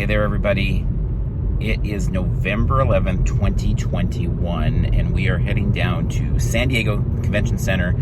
Hey there, everybody. It is November 11th, 2021, and we are heading down to San Diego Convention Center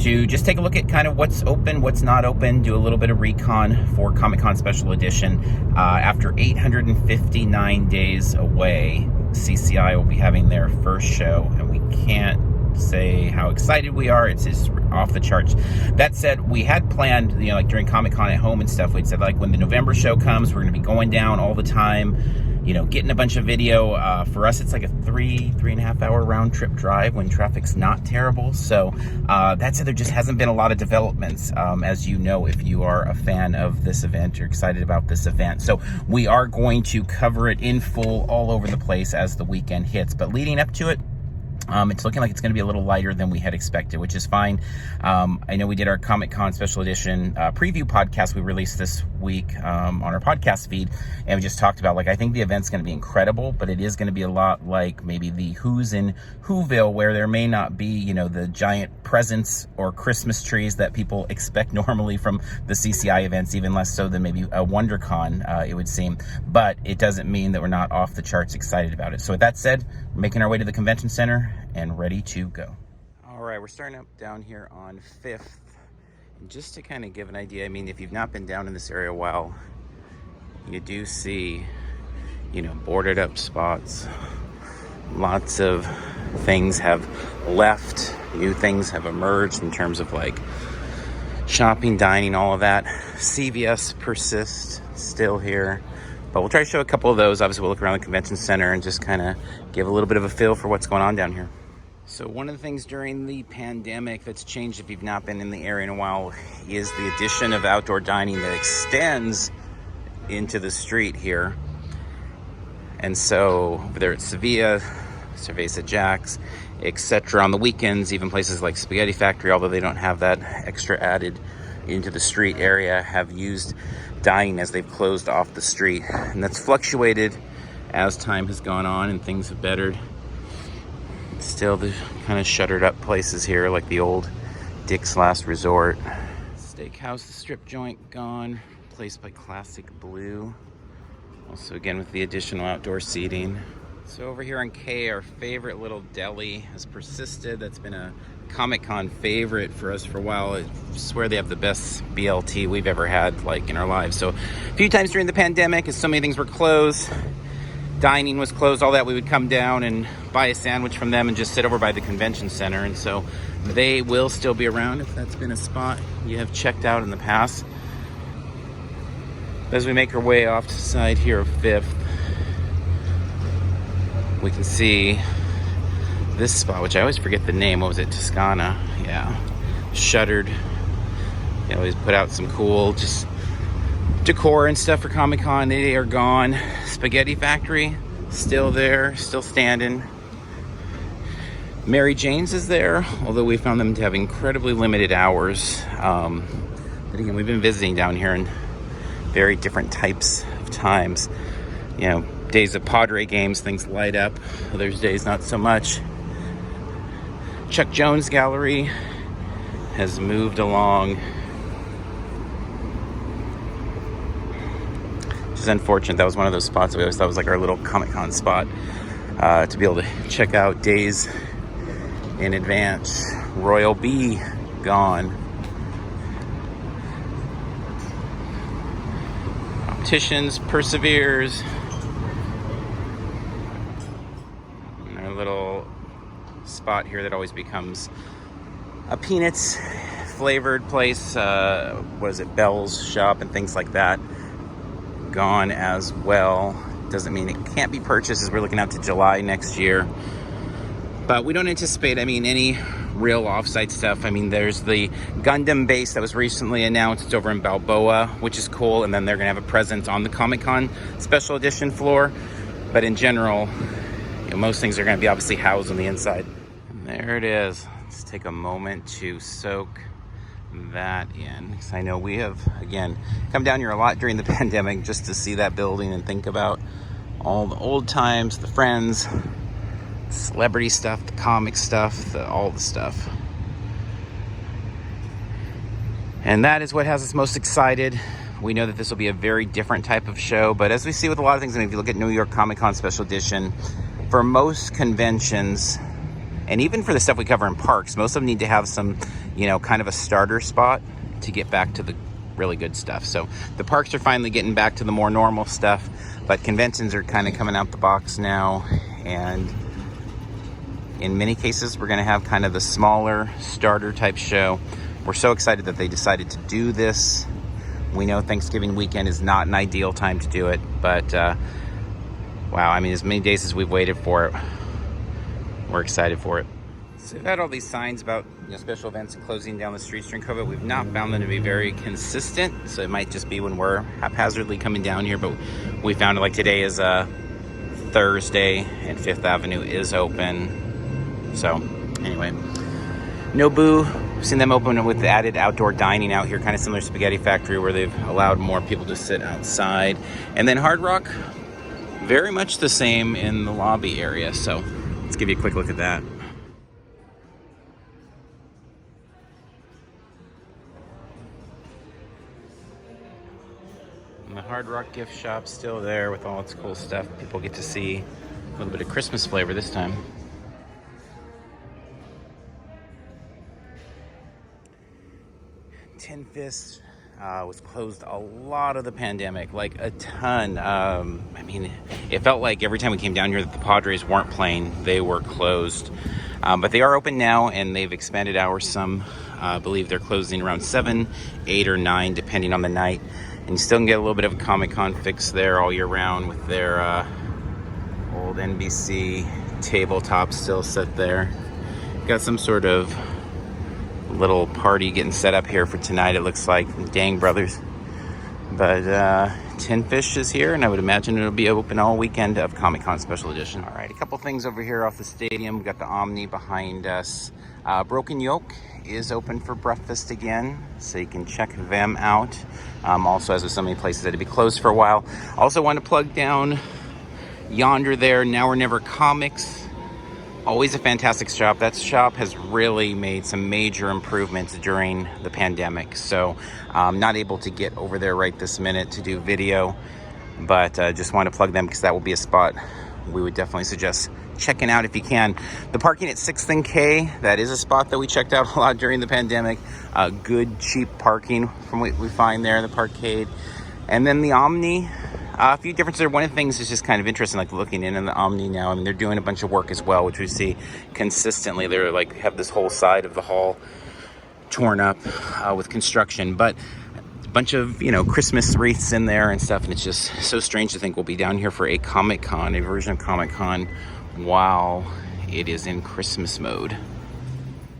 to just take a look at kind of what's open, what's not open, do a little bit of recon for Comic-Con Special Edition. After 859 days away, CCI will be having their first show, and we can't say how excited we are. It's just off the charts. That said, we had planned, like during Comic-Con at home and stuff, we'd said like when the November show comes, we're going to be going down all the time, getting a bunch of video. For us, it's like a three and a half hour round trip drive when traffic's not terrible. So that said, there just hasn't been a lot of developments, as you know, if you are a fan of this event, you're excited about this event. So we are going to cover it in full all over the place as the weekend hits. But leading up to it, it's looking like it's going to be a little lighter than we had expected, which is fine. I know we did our Comic-Con Special Edition preview podcast we released this week on our podcast feed, and we just talked about, I think the event's going to be incredible, but it is going to be a lot like maybe the Who's in Whoville, where there may not be, the giant presents or Christmas trees that people expect normally from the CCI events, even less so than maybe a WonderCon, it would seem. But it doesn't mean that we're not off the charts excited about it. So with that said, we're making our way to the convention center and ready to go. All right, we're starting up down here on 5th. And just to kind of give an idea, if you've not been down in this area a while, you do see, boarded up spots. Lots of things have left. New things have emerged in terms of shopping, dining, all of that. CVS persists, still here. But we'll try to show a couple of those. Obviously, we'll look around the convention center and just kind of give a little bit of a feel for what's going on down here. So one of the things during the pandemic that's changed, if you've not been in the area in a while, is the addition of outdoor dining that extends into the street here. And so whether it's Sevilla, Cerveza Jack's, etc., on the weekends, even places like Spaghetti Factory, although they don't have that extra added into the street area, have used dining as they've closed off the street. And that's fluctuated as time has gone on and things have bettered. Still the kind of shuttered up places here, like the old Dick's Last Resort. Steakhouse, the strip joint, gone, replaced by Classic Blue. Also again with the additional outdoor seating. So over here on K, our favorite little deli has persisted. That's been a Comic-Con favorite for us for a while. I swear they have the best BLT we've ever had in our lives. So a few times during the pandemic, as so many things were closed, dining was closed, all that, we would come down and buy a sandwich from them and just sit over by the convention center. And so they will still be around if that's been a spot you have checked out in the past. As we make our way off to the side here of 5th, we can see this spot, which I always forget the name. What was it? Toscana. Yeah. Shuttered. They always put out some cool just decor and stuff for Comic-Con. They are gone. Spaghetti Factory, still there, still standing. Mary Jane's is there, although we found them to have incredibly limited hours. But again, we've been visiting down here in very different types of times. Days of Padre games, things light up. Others days, not so much. Chuck Jones Gallery has moved along. Which is unfortunate. That was one of those spots that we always thought was our little Comic-Con spot, to be able to check out days in advance. Royal Bee, gone. Competitions perseveres. And our little spot here that always becomes a Peanuts flavored place, Bell's shop and things like that, gone as well. Doesn't mean it can't be purchased, as we're looking out to July next year. But we don't anticipate, any real off-site stuff. There's the Gundam base that was recently announced. It's over in Balboa, which is cool. And then they're going to have a presence on the Comic-Con Special Edition floor. But in general, most things are going to be obviously housed on the inside. And there it is. Let's take a moment to soak that in, because I know we have, again, come down here a lot during the pandemic just to see that building and think about all the old times, the friends, celebrity stuff, the comic stuff, all the stuff. And that is what has us most excited. We know that this will be a very different type of show, but as we see with a lot of things, I mean, if you look at New York Comic Con Special Edition, for most conventions, and even for the stuff we cover in parks, most of them need to have some, you know, kind of a starter spot to get back to the really good stuff. So the parks are finally getting back to the more normal stuff, but conventions are kind of coming out the box now. And in many cases, we're going to have kind of the smaller starter type show. We're so excited that they decided to do this. We know Thanksgiving weekend is not an ideal time to do it, but wow, I mean, as many days as we've waited for it, we're excited for it. So we've had all these signs about, you know, special events and closing down the streets during COVID. We've not found them to be very consistent, so it might just be when we're haphazardly coming down here, but we found it like today is Thursday and Fifth Avenue is open. So anyway, Nobu, we've seen them open with added outdoor dining out here, kind of similar to Spaghetti Factory, where they've allowed more people to sit outside. And then Hard Rock, very much the same in the lobby area. So let's give you a quick look at that. And the Hard Rock gift shop still there with all its cool stuff. People get to see a little bit of Christmas flavor this time. Tin Fist was closed a lot of the pandemic, like a ton. I mean, it felt like every time we came down here that the Padres weren't playing, they were closed. But they are open now, and they've expanded hours some. I believe they're closing around 7, 8, or 9, depending on the night. And you still can get a little bit of a Comic-Con fix there all year round with their old NBC tabletop still set there. Got some sort of little party getting set up here for tonight, it looks like, from Dang Brothers. But Tin Fish is here, and I would imagine it'll be open all weekend of Comic-Con Special Edition. All right, a couple things over here off the stadium. We've got the Omni behind us. Broken Yoke is open for breakfast again, so you can check them out. Also, as with so many places that had to be closed for a while. Also want to plug down yonder there, Now or Never Comics. Always a fantastic shop. That shop has really made some major improvements during the pandemic. So I'm not able to get over there right this minute to do video, but just want to plug them because that will be a spot we would definitely suggest checking out if you can. The parking at 6th and K, that is a spot that we checked out a lot during the pandemic. Good, cheap parking from what we find there in the parkade. And then the Omni, a few differences there. One of the things is just kind of interesting, like looking in the Omni now. I mean, they're doing a bunch of work as well, which we see consistently. They're like have this whole side of the hall torn up with construction, but a bunch of, you know, Christmas wreaths in there and stuff. And it's just so strange to think we'll be down here for a Comic-Con, a version of Comic-Con, while it is in Christmas mode.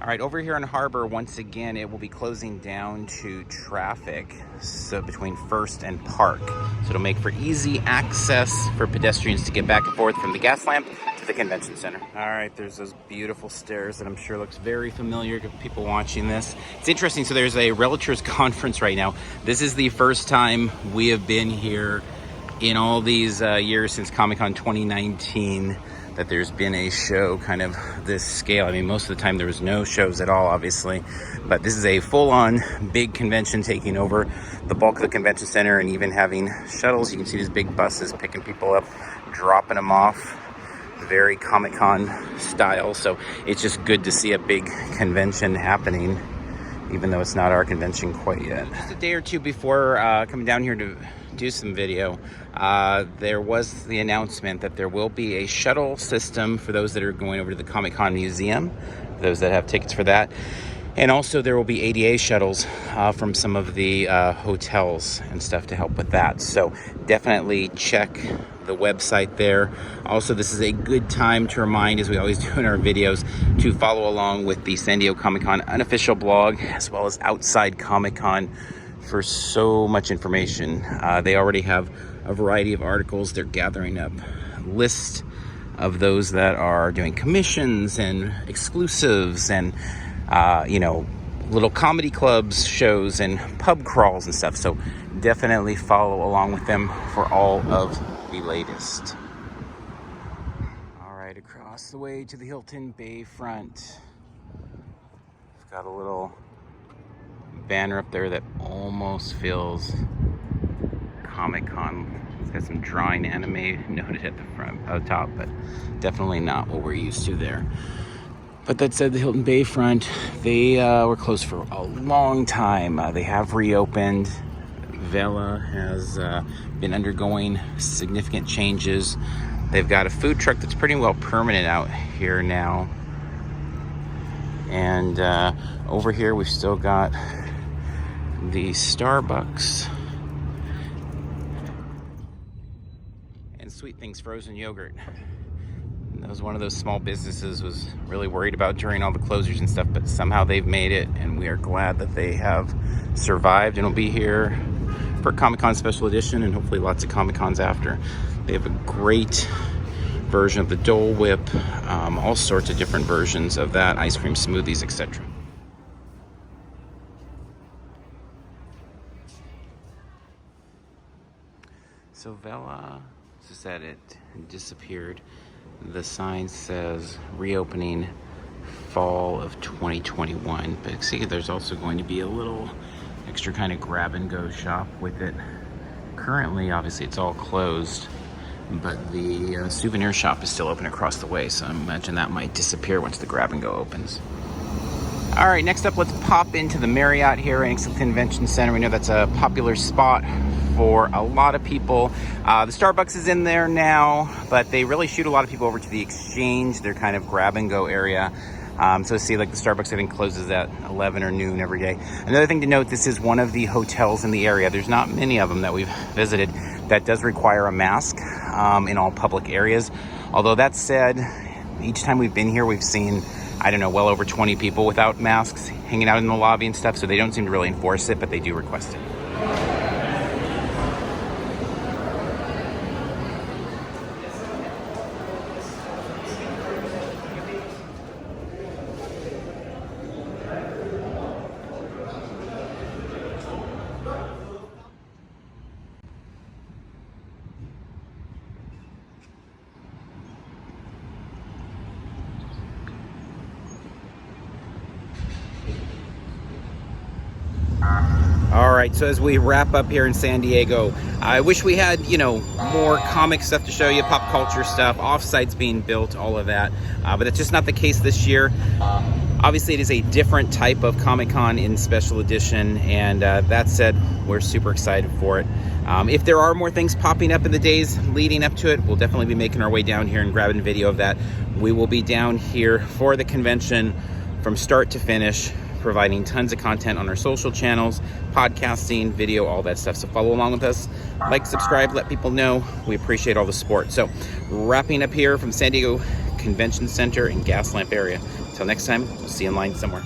All right, over here in Harbor, once again, it will be closing down to traffic, so between First and Park. So it'll make for easy access for pedestrians to get back and forth from the Gaslamp to the convention center. All right, there's those beautiful stairs that I'm sure looks very familiar to people watching this. It's interesting, so there's a Realtors Conference right now. This is the first time we have been here in all these years since Comic-Con 2019 that there's been a show kind of this scale. I mean, most of the time there was no shows at all, obviously, but this is a full-on big convention taking over the bulk of the convention center and even having shuttles. You can see these big buses picking people up, dropping them off, very Comic-Con style. So it's just good to see a big convention happening, even though it's not our convention quite yet. Just a day or two before coming down here to do some video, there was the announcement that there will be a shuttle system for those that are going over to the Comic-Con Museum, those that have tickets for that. And also there will be ADA shuttles from some of the hotels and stuff to help with that. So definitely check the website there. Also, this is a good time to remind, as we always do in our videos, to follow along with the San Diego Comic-Con unofficial blog, as well as Outside Comic-Con, for so much information. They already have a variety of articles. They're gathering up lists of those that are doing commissions and exclusives and you know, little comedy clubs, shows, and pub crawls and stuff. So definitely follow along with them for all of the latest. All right, across the way to the Hilton Bayfront. We've got a little banner up there that almost feels Comic-Con. It's got some drawing anime noted at the front, out top, but definitely not what we're used to there. But that said, the Hilton Bayfront, they were closed for a long time. They have reopened. Vela has been undergoing significant changes. They've got a food truck that's pretty well permanent out here now. And over here, we've still got the Starbucks and Sweet Things frozen yogurt. That was one of those small businesses was really worried about during all the closures and stuff, but somehow they've made it, and we are glad that they have survived and will be here for Comic-Con special edition and hopefully lots of Comic-Cons after. They have a great version of the Dole Whip, all sorts of different versions of that, ice cream smoothies, etc. So Vela, as I said, it disappeared. The sign says reopening fall of 2021, but see, there's also going to be a little extra kind of grab and go shop with it. Currently, obviously, it's all closed, but the souvenir shop is still open across the way, so I imagine that might disappear once the grab and go opens. All right, next up, let's pop into the Marriott here in Gaslamp Convention Center. We know that's a popular spot for a lot of people. The Starbucks is in there now, but they really shoot a lot of people over to the Exchange, their kind of grab and go area. So see, like the Starbucks, I think, closes at 11 or noon every day. Another thing to note, this is one of the hotels in the area. There's not many of them that we've visited that does require a mask in all public areas. Although that said, each time we've been here, we've seen, I don't know, well over 20 people without masks hanging out in the lobby and stuff. So they don't seem to really enforce it, but they do request it. All right, so as we wrap up here in San Diego, I wish we had, more comic stuff to show you, pop culture stuff, off-sites being built, all of that. But it's just not the case this year. Obviously, it is a different type of Comic-Con in special edition, and that said, we're super excited for it. If there are more things popping up in the days leading up to it, we'll definitely be making our way down here and grabbing video of that. We will be down here for the convention from start to finish, providing tons of content on our social channels, podcasting, video, all that stuff. So follow along with us, like, subscribe, let people know. We appreciate all the support. So wrapping up here from San Diego Convention Center in Gaslamp area. Until next time, we'll see you in line somewhere.